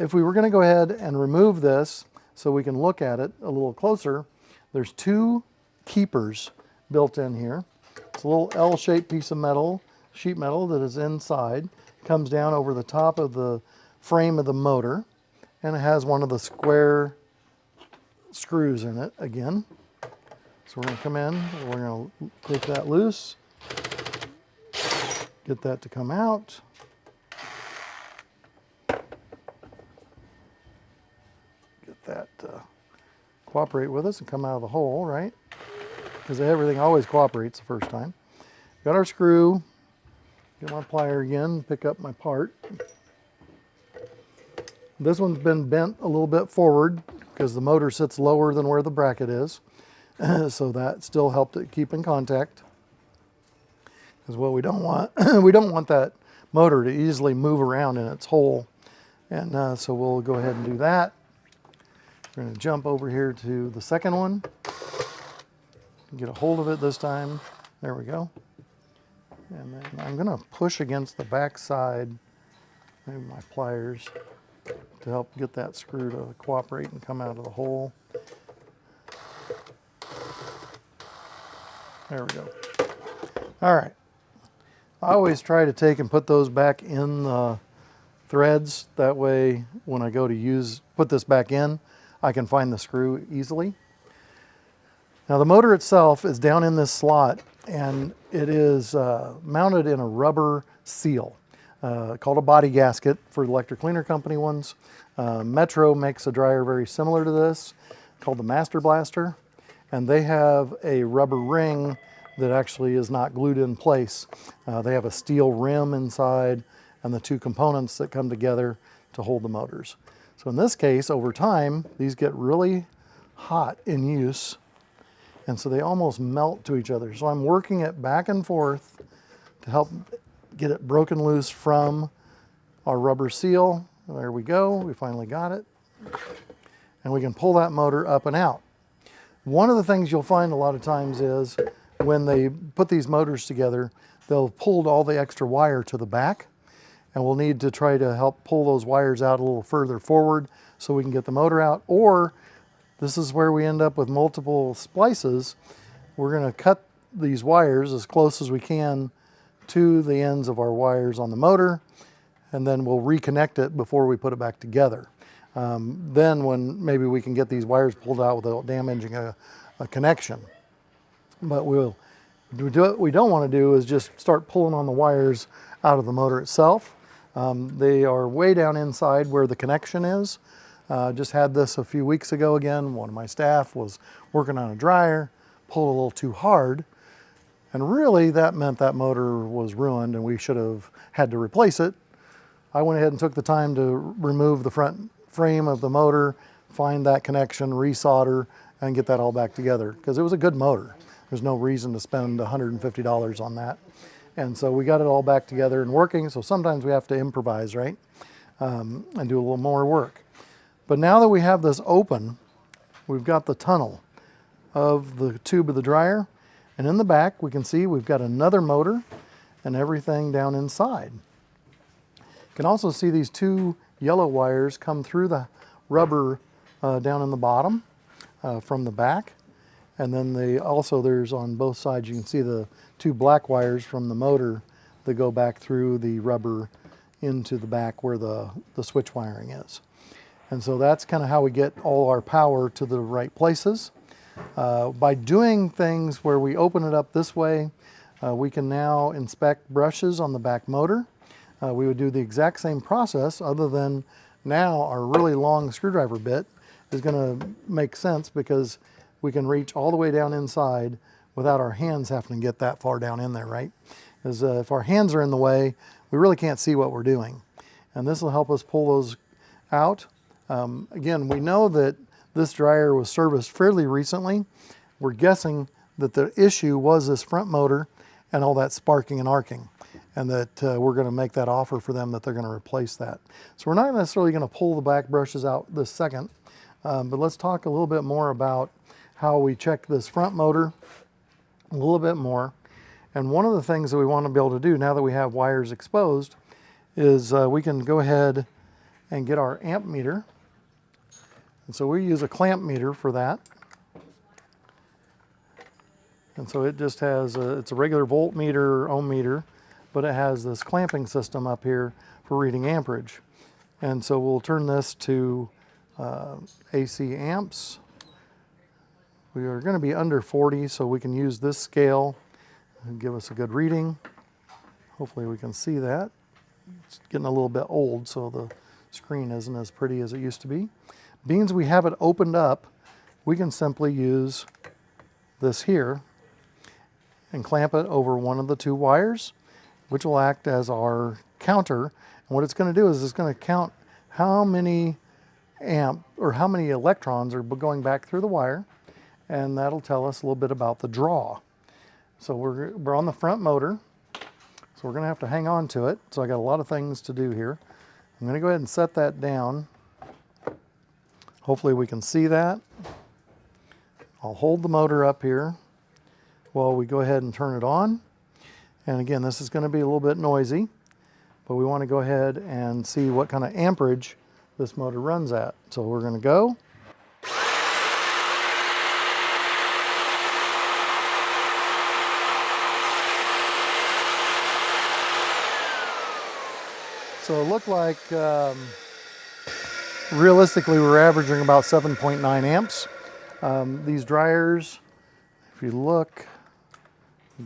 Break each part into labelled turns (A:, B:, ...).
A: if we were going to go ahead and remove this so we can look at it a little closer, there's two keepers built in here. It's a little L-shaped piece of metal, sheet metal that is inside, comes down over the top of the frame of the motor, and it has one of the square screws in it again. So we're going to come in, we're going to take that loose, get that to come out. Get that to cooperate with us and come out of the hole, right? Because everything always cooperates the first time. Got our screw, get my plier again, pick up my part. This one's been bent a little bit forward because the motor sits lower than where the bracket is. So that still helped it keep in contact. Because what we don't want, we don't want that motor to easily move around in its hole. And so we'll go ahead and do that. We're going to jump over here to the second one. Get a hold of it this time. There we go. And then I'm going to push against the back side, maybe my pliers, to help get that screw to cooperate and come out of the hole. There we go. All right. I always try to take and put those back in the threads. That way, when I go to put this back in, I can find the screw easily. Now the motor itself is down in this slot, and it is mounted in a rubber seal called a body gasket for the electric cleaner company ones. Metro makes a dryer very similar to this called the Master Blaster, and they have a rubber ring that actually is not glued in place. They have a steel rim inside and the two components that come together to hold the motors. So in this case, over time, these get really hot in use, and so they almost melt to each other. So I'm working it back and forth to help get it broken loose from our rubber seal. There we go, we finally got it. And we can pull that motor up and out. One of the things you'll find a lot of times is when they put these motors together, they'll pull all the extra wire to the back, and we'll need to try to help pull those wires out a little further forward so we can get the motor out. Or this is where we end up with multiple splices. We're going to cut these wires as close as we can to the ends of our wires on the motor, and then we'll reconnect it before we put it back together. Then when maybe we can get these wires pulled out without damaging a connection. But what we don't want to do is just start pulling on the wires out of the motor itself. They are way down inside where the connection is. Just had this a few weeks ago again. One of my staff was working on a dryer, pulled a little too hard, and really that meant that motor was ruined and we should have had to replace it. I went ahead and took the time to remove the front frame of the motor, find that connection, resolder, and get that all back together, because it was a good motor. There's no reason to spend $150 on that. And so we got it all back together and working, so sometimes we have to improvise, right? And do a little more work. But now that we have this open, we've got the tunnel of the tube of the dryer, and in the back we can see we've got another motor and everything down inside. You can also see these two yellow wires come through the rubber down in the bottom from the back. And then there's on both sides, you can see the two black wires from the motor that go back through the rubber into the back where the switch wiring is. And so that's kind of how we get all our power to the right places. By doing things where we open it up this way, we can now inspect brushes on the back motor. We would do the exact same process, other than now our really long screwdriver bit is going to make sense because we can reach all the way down inside without our hands having to get that far down in there, right? Because if our hands are in the way, we really can't see what we're doing. And this will help us pull those out. Again, we know that this dryer was serviced fairly recently. We're guessing that the issue was this front motor and all that sparking and arcing, and that we're going to make that offer for them that they're going to replace that. So we're not necessarily going to pull the back brushes out this second, but let's talk a little bit more about how we check this front motor a little bit more. And one of the things that we want to be able to do now that we have wires exposed is we can go ahead and get our amp meter. And so we use a clamp meter for that. And so it just has, it's a regular voltmeter, ohm meter, but it has this clamping system up here for reading amperage. And so we'll turn this to AC amps. We are going to be under 40, so we can use this scale and give us a good reading. Hopefully we can see that. It's getting a little bit old, so the screen isn't as pretty as it used to be. Being we have it opened up, we can simply use this here and clamp it over one of the two wires, which will act as our counter. And what it's going to do is it's going to count how many how many electrons are going back through the wire, and that'll tell us a little bit about the draw. So we're on the front motor, so we're going to have to hang on to it. So I got a lot of things to do here. I'm going to go ahead and set that down. Hopefully we can see that. I'll hold the motor up here while we go ahead and turn it on. And again, this is going to be a little bit noisy, but we want to go ahead and see what kind of amperage this motor runs at. So we're going to go. So it looked like realistically we're averaging about 7.9 amps. These dryers, if you look,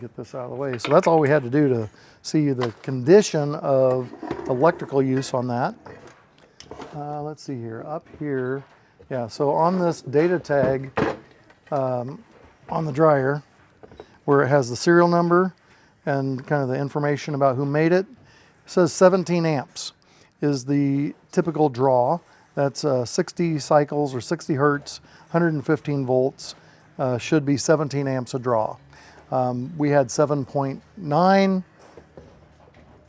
A: get this out of the way. So that's all we had to do to see the condition of electrical use on that. Let's see here, up here. Yeah, so on this data tag on the dryer, where it has the serial number and kind of the information about who made it, it says 17 amps is the typical draw. That's 60 cycles or 60 hertz, 115 volts, should be 17 amps a draw. We had 7.9.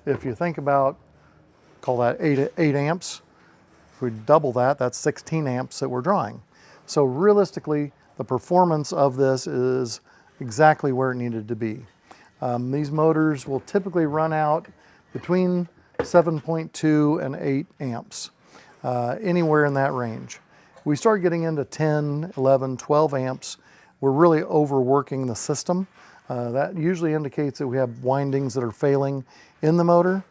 A: If you think about, call that 8 amps. If we double that, that's 16 amps that we're drawing. So realistically, the performance of this is exactly where it needed to be. These motors will typically run out between 7.2 and 8 amps, anywhere in that range. We start getting into 10, 11, 12 amps, we're really overworking the system. That usually indicates that we have windings that are failing in the motor,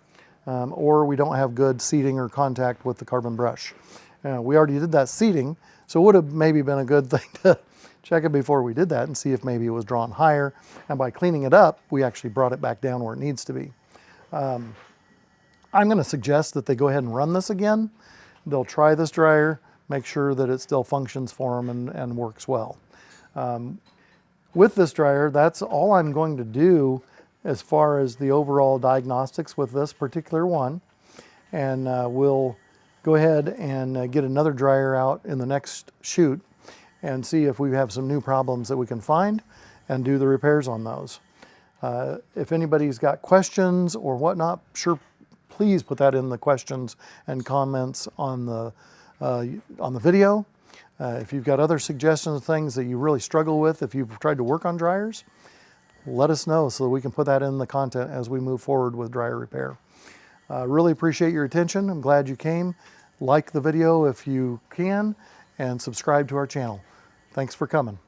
A: or we don't have good seating or contact with the carbon brush. We already did that seating, so it would have maybe been a good thing to check it before we did that and see if maybe it was drawn higher. And by cleaning it up, we actually brought it back down where it needs to be. I'm going to suggest that they go ahead and run this again. They'll try this dryer, make sure that it still functions for them and works well. With this dryer, that's all I'm going to do as far as the overall diagnostics with this particular one. And we'll go ahead and get another dryer out in the next shoot and see if we have some new problems that we can find and do the repairs on those. If anybody's got questions or whatnot, sure, please put that in the questions and comments on the video. If you've got other suggestions of things that you really struggle with, if you've tried to work on dryers, let us know so that we can put that in the content as we move forward with dryer repair. Really appreciate your attention. I'm glad you came. Like the video if you can, and subscribe to our channel. Thanks for coming.